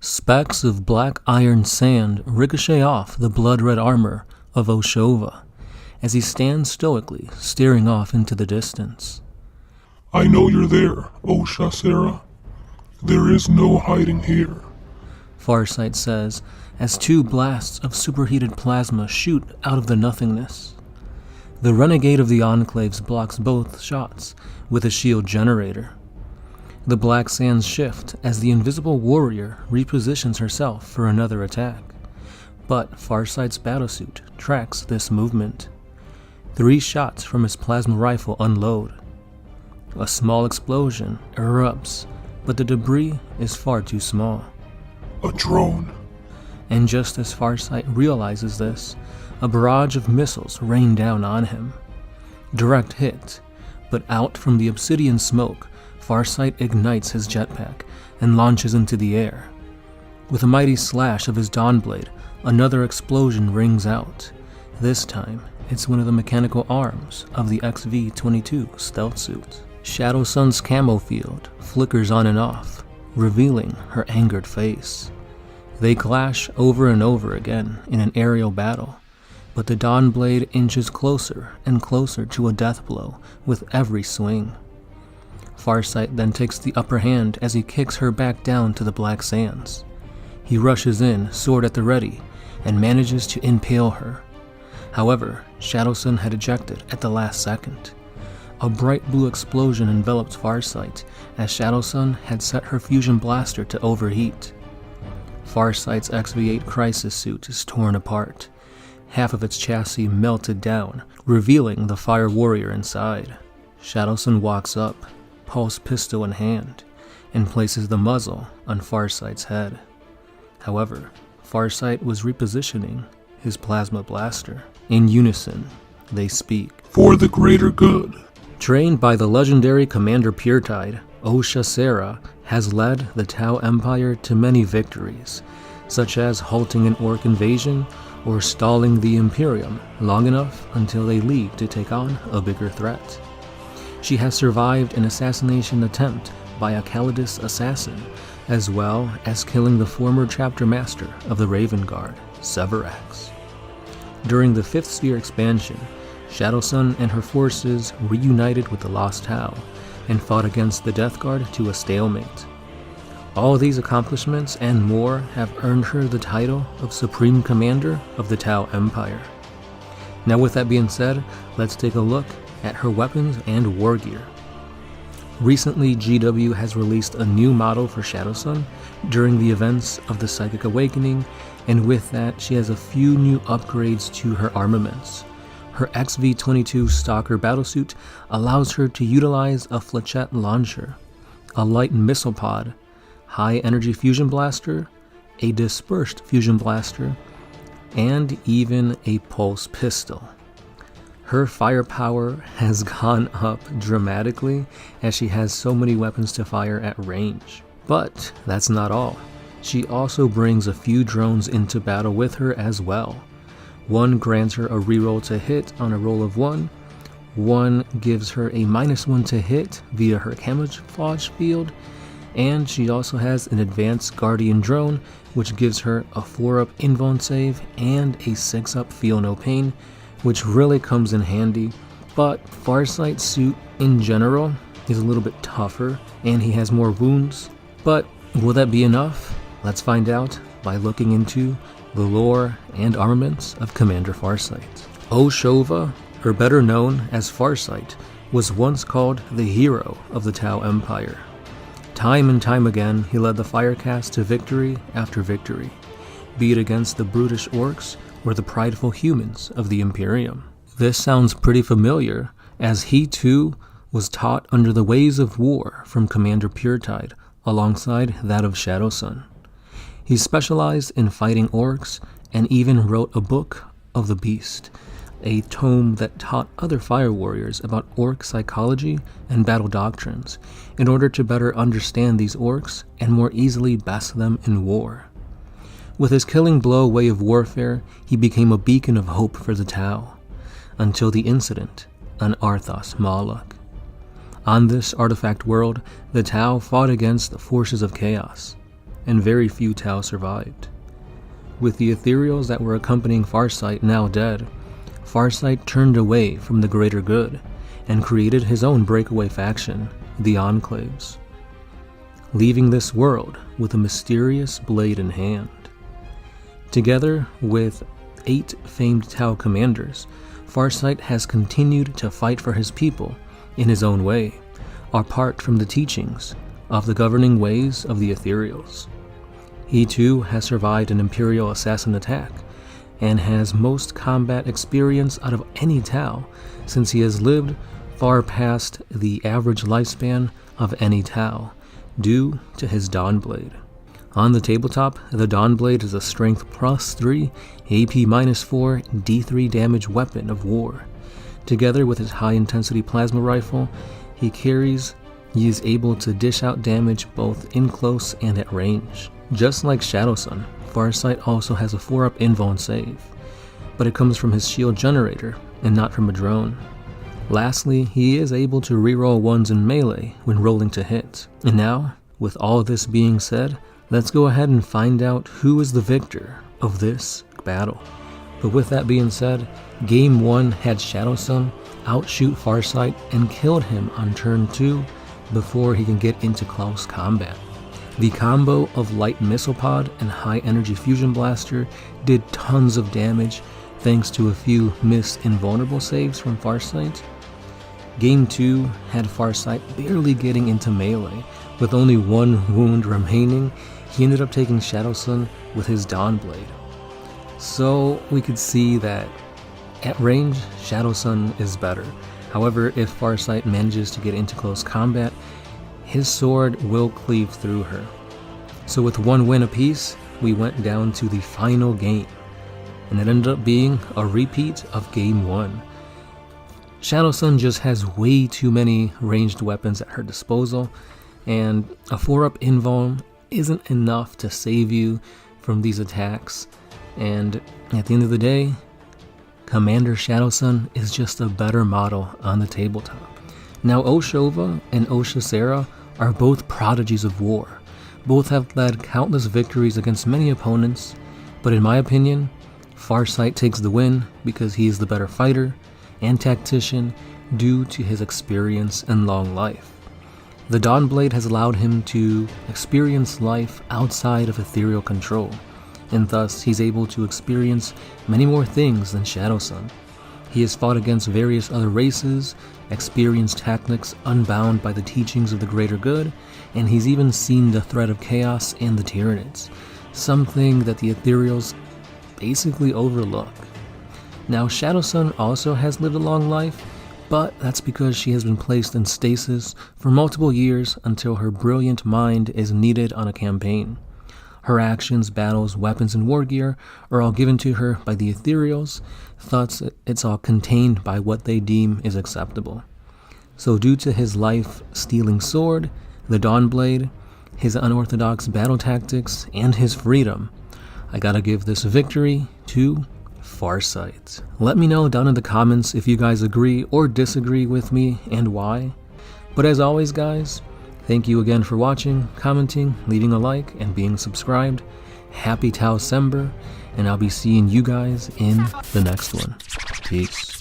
Specks of black iron sand ricochet off the blood-red armor of Oshova as he stands stoically staring off into the distance. I know you're there, Oshasera. There is no hiding here, Farsight says as two blasts of superheated plasma shoot out of the nothingness. The renegade of the Enclaves blocks both shots with a shield generator. The black sands shift as the invisible warrior repositions herself for another attack, but Farsight's battlesuit tracks this movement. 3 shots from his plasma rifle unload. A small explosion erupts, but the debris is far too small. a drone. And just as Farsight realizes this, a barrage of missiles rain down on him. Direct hit, but out from the obsidian smoke, Farsight ignites his jetpack and launches into the air. With a mighty slash of his Dawnblade, another explosion rings out. This time, it's one of the mechanical arms of the XV-22 stealth suit. Shadow Sun's camo field flickers on and off, revealing her angered face. They clash over and over again in an aerial battle, but the Dawnblade inches closer and closer to a death blow with every swing. Farsight then takes the upper hand as he kicks her back down to the black sands. He rushes in, sword at the ready, and manages to impale her. However, Shadow Sun had ejected at the last second. A bright blue explosion enveloped Farsight as Shadow Sun had set her fusion blaster to overheat. Farsight's XV-8 crisis suit is torn apart. Half of its chassis melted down, revealing the fire warrior inside. Shadow Sun walks up, pulse pistol in hand, and places the muzzle on Farsight's head. However, Farsight was repositioning his plasma blaster. In unison, they speak. For the greater good. Trained by the legendary Commander Puretide, Oshasera has led the Tau Empire to many victories, such as halting an Orc invasion or stalling the Imperium long enough until they leave to take on a bigger threat. She has survived an assassination attempt by a Calidus assassin, as well as killing the former chapter master of the Raven Guard, Severax. During the 5th Sphere expansion, Shadow Sun and her forces reunited with the Lost Tau and fought against the Death Guard to a stalemate. All these accomplishments and more have earned her the title of Supreme Commander of the Tau Empire. Now with that being said, let's take a look at her weapons and war gear. Recently, GW has released a new model for Shadow Sun during the events of the Psychic Awakening, and with that, she has a few new upgrades to her armaments. Her XV-22 Stalker battlesuit allows her to utilize a flechette launcher, a light missile pod, high-energy fusion blaster, a dispersed fusion blaster, and even a pulse pistol. Her firepower has gone up dramatically as she has so many weapons to fire at range. But that's not all. She also brings a few drones into battle with her as well. One grants her a reroll to hit on a roll of 1, one gives her a -1 to hit via her camouflage field, and she also has an advanced Guardian drone which gives her a 4-up invuln save and a 6-up feel no pain, which really comes in handy. But Farsight's suit in general is a little bit tougher and he has more wounds. But will that be enough? Let's find out by looking into the lore and armaments of Commander Farsight. Oshova, or better known as Farsight, was once called the hero of the Tau Empire. Time and time again, he led the Firecast to victory after victory, be it against the brutish orcs or the prideful humans of the Imperium. This sounds pretty familiar, as he too was taught under the ways of war from Commander Puretide, alongside that of Shadow Sun. He specialized in fighting orcs and even wrote a book of the Beast, a tome that taught other fire warriors about orc psychology and battle doctrines in order to better understand these orcs and more easily best them in war. With his killing blow way of warfare, he became a beacon of hope for the Tau, until the incident on Arthas Malak. On this artifact world, the Tau fought against the forces of chaos. and very few Tau survived. With the ethereals that were accompanying Farsight now dead, Farsight turned away from the greater good and created his own breakaway faction, the Enclaves, leaving this world with a mysterious blade in hand. Together with 8 famed Tau commanders, Farsight has continued to fight for his people in his own way, apart from the teachings of the governing ways of the ethereals. He too has survived an Imperial assassin attack, and has most combat experience out of any Tau, since he has lived far past the average lifespan of any Tau, due to his Dawnblade. On the tabletop, the Dawnblade is a Strength +3, AP -4, D3 damage weapon of war. Together with his high-intensity plasma rifle, he is able to dish out damage both in close and at range. Just like Shadowsun, Farsight also has a 4-up invuln save, but it comes from his shield generator and not from a drone. Lastly, he is able to reroll 1s in melee when rolling to hit. And now, with all this being said, let's go ahead and find out who is the victor of this battle. But with that being said, Game 1 had Shadowsun outshoot Farsight and killed him on turn 2 before he can get into close combat. The combo of light missile pod and high energy fusion blaster did tons of damage thanks to a few missed invulnerable saves from Farsight. Game 2 had Farsight barely getting into melee. With only 1 wound remaining, he ended up taking Shadowsun with his Dawnblade. So we could see that at range, Shadowsun is better. However, if Farsight manages to get into close combat, his sword will cleave through her. So with 1 win apiece, we went down to the final game, and it ended up being a repeat of Game 1. Shadowsun just has way too many ranged weapons at her disposal, and a 4-up invuln isn't enough to save you from these attacks, and at the end of the day, Commander Shadowsun is just a better model on the tabletop. Now Oshova and Oshasera are both prodigies of war. Both have led countless victories against many opponents, but in my opinion, Farsight takes the win because he is the better fighter and tactician due to his experience and long life. The Dawnblade has allowed him to experience life outside of ethereal control, and thus he's able to experience many more things than Shadowsun. He has fought against various other races, experienced tactics unbound by the teachings of the greater good, and he's even seen the threat of chaos and the Tyranids, something that the ethereals basically overlook. Now Shadowsun also has lived a long life, but that's because she has been placed in stasis for multiple years until her brilliant mind is needed on a campaign. Her actions, battles, weapons, and war gear are all given to her by the ethereals, thus it's all contained by what they deem is acceptable. So due to his life-stealing sword, the Dawnblade, his unorthodox battle tactics, and his freedom, I gotta give this victory to Farsight. Let me know down in the comments if you guys agree or disagree with me and why. But as always guys, thank you again for watching, commenting, leaving a like, and being subscribed. Happy Tau-sember, and I'll be seeing you guys in the next one. Peace.